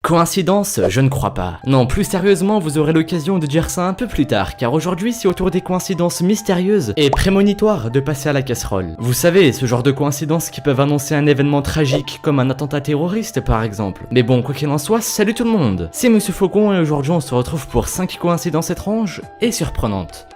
Coïncidence? Je ne crois pas. Non, plus sérieusement, vous aurez l'occasion de dire ça un peu plus tard, car aujourd'hui c'est autour des coïncidences mystérieuses et prémonitoires de passer à la casserole. Vous savez, ce genre de coïncidences qui peuvent annoncer un événement tragique, comme un attentat terroriste par exemple. Mais bon, quoi qu'il en soit, salut tout le monde, c'est Monsieur Faucon et aujourd'hui on se retrouve pour 5 coïncidences étranges et surprenantes.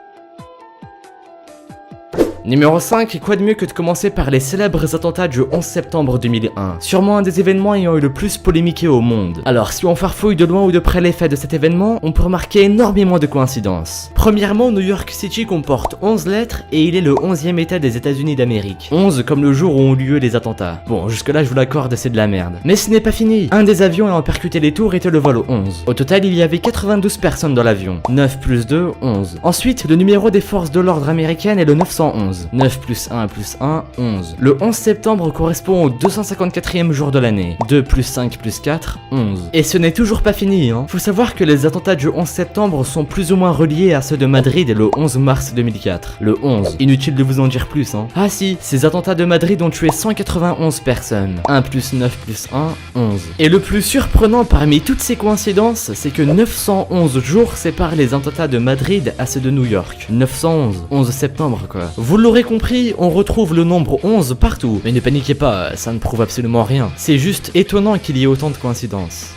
Numéro 5, quoi de mieux que de commencer par les célèbres attentats du 11 septembre 2001, sûrement un des événements ayant eu le plus polémiqué au monde. Alors si on farfouille de loin ou de près les faits de cet événement, on peut remarquer énormément de coïncidences. Premièrement, New York City comporte 11 lettres et il est le 11e état des États-Unis d'Amérique. 11 comme le jour où ont lieu les attentats. Bon, jusque là je vous l'accorde, c'est de la merde. Mais ce n'est pas fini. Un des avions ayant percuté les tours était le vol 11. Au total, il y avait 92 personnes dans l'avion. 9 plus 2, 11. Ensuite, le numéro des forces de l'ordre américaines est le 911. 9 plus 1 plus 1, 11. Le 11 septembre correspond au 254e jour de l'année. 2 plus 5 plus 4, 11. Et ce n'est toujours pas fini, hein. Faut savoir que les attentats du 11 septembre sont plus ou moins reliés à ceux de Madrid le 11 mars 2004. Le 11, inutile de vous en dire plus, hein. Ah si, ces attentats de Madrid ont tué 191 personnes. 1 plus 9 plus 1, 11. Et le plus surprenant parmi toutes ces coïncidences, c'est que 911 jours séparent les attentats de Madrid à ceux de New York. 911, 11 septembre quoi. Vous l'aurez compris, on retrouve le nombre 11 partout. Mais ne paniquez pas, ça ne prouve absolument rien. C'est juste étonnant qu'il y ait autant de coïncidences.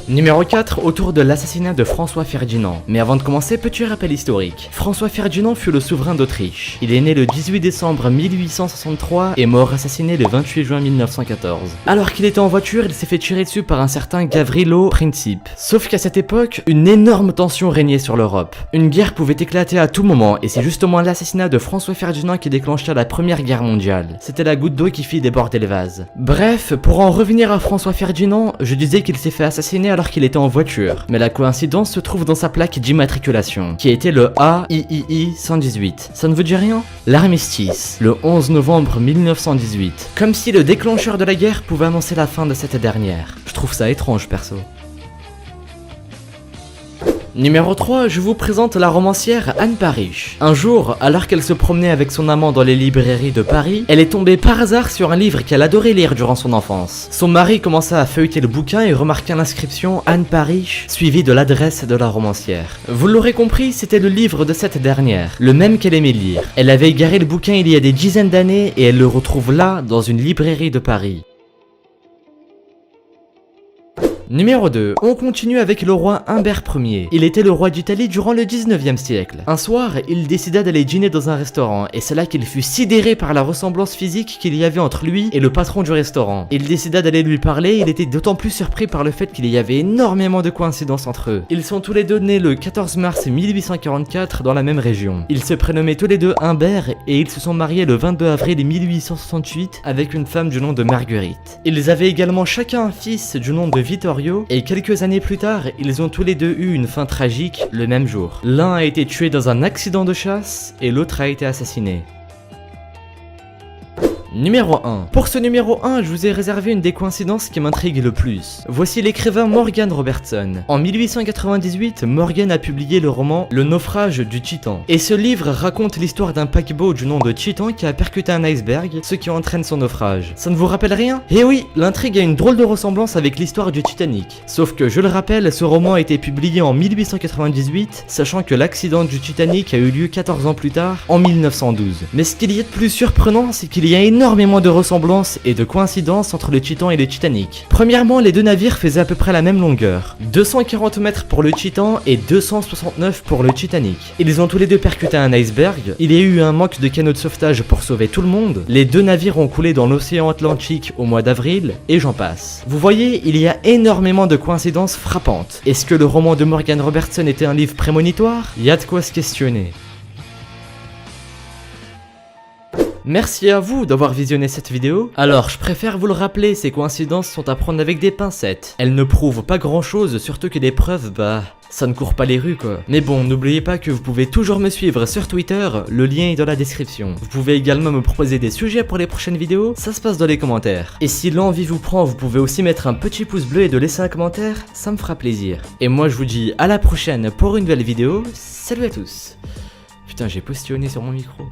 Numéro 4, autour de l'assassinat de François Ferdinand. Mais avant de commencer, petit rappel historique. François Ferdinand fut le souverain d'Autriche. Il est né le 18 décembre 1863 et mort assassiné le 28 juin 1914. Alors qu'il était en voiture, il s'est fait tirer dessus par un certain Gavrilo Princip. Sauf qu'à cette époque, une énorme tension régnait sur l'Europe. Une guerre pouvait éclater à tout moment et c'est justement l'assassinat de François Ferdinand qui déclencha la première guerre mondiale. C'était la goutte d'eau qui fit déborder le vase. Bref, pour en revenir à François Ferdinand, je disais qu'il s'est fait assassiner alors qu'il était en voiture, mais la coïncidence se trouve dans sa plaque d'immatriculation, qui était le AIII 118. Ça ne vous dit rien? L'armistice, le 11 novembre 1918. Comme si le déclencheur de la guerre pouvait annoncer la fin de cette dernière. Je trouve ça étrange perso. Numéro 3, je vous présente la romancière Anne Parrish. Un jour, alors qu'elle se promenait avec son amant dans les librairies de Paris, elle est tombée par hasard sur un livre qu'elle adorait lire durant son enfance. Son mari commença à feuilleter le bouquin et remarqua l'inscription Anne Parrish, suivie de l'adresse de la romancière. Vous l'aurez compris, c'était le livre de cette dernière, le même qu'elle aimait lire. Elle avait égaré le bouquin il y a des dizaines d'années et elle le retrouve là, dans une librairie de Paris. Numéro 2, on continue avec le roi Humbert Ier. Il était le roi d'Italie durant le 19e siècle. Un soir, il décida d'aller dîner dans un restaurant et c'est là qu'il fut sidéré par la ressemblance physique qu'il y avait entre lui et le patron du restaurant. Il décida d'aller lui parler, il était d'autant plus surpris par le fait qu'il y avait énormément de coïncidences entre eux. Ils sont tous les deux nés le 14 mars 1844 dans la même région. Ils se prénommaient tous les deux Humbert et ils se sont mariés le 22 avril 1868 avec une femme du nom de Marguerite. Ils avaient également chacun un fils du nom de Vittorio. Et quelques années plus tard, ils ont tous les deux eu une fin tragique le même jour. L'un a été tué dans un accident de chasse et l'autre a été assassiné. Numéro 1. Pour ce numéro 1, je vous ai réservé une des coïncidences qui m'intrigue le plus. Voici l'écrivain Morgan Robertson. En 1898, Morgan a publié le roman Le naufrage du Titan. Et ce livre raconte l'histoire d'un paquebot du nom de Titan qui a percuté un iceberg, ce qui entraîne son naufrage. Ça ne vous rappelle rien? Eh oui, l'intrigue a une drôle de ressemblance avec l'histoire du Titanic. Sauf que, je le rappelle, ce roman a été publié en 1898, sachant que l'accident du Titanic a eu lieu 14 ans plus tard, en 1912. Mais ce qu'il y a de plus surprenant, c'est qu'il y a énormément de ressemblances et de coïncidences entre le Titan et le Titanic. Premièrement, les deux navires faisaient à peu près la même longueur. 240 mètres pour le Titan et 269 pour le Titanic. Ils ont tous les deux percuté un iceberg, il y a eu un manque de canaux de sauvetage pour sauver tout le monde, les deux navires ont coulé dans l'océan Atlantique au mois d'avril, et j'en passe. Vous voyez, il y a énormément de coïncidences frappantes. Est-ce que le roman de Morgan Robertson était un livre prémonitoire? Il y a de quoi se questionner. Merci à vous d'avoir visionné cette vidéo. Alors, je préfère vous le rappeler, ces coïncidences sont à prendre avec des pincettes. Elles ne prouvent pas grand chose, surtout que des preuves, ça ne court pas les rues quoi. Mais bon, n'oubliez pas que vous pouvez toujours me suivre sur Twitter, le lien est dans la description. Vous pouvez également me proposer des sujets pour les prochaines vidéos, ça se passe dans les commentaires. Et si l'envie vous prend, vous pouvez aussi mettre un petit pouce bleu et de laisser un commentaire, ça me fera plaisir. Et moi je vous dis à la prochaine pour une nouvelle vidéo, salut à tous. Putain, j'ai postillonné sur mon micro.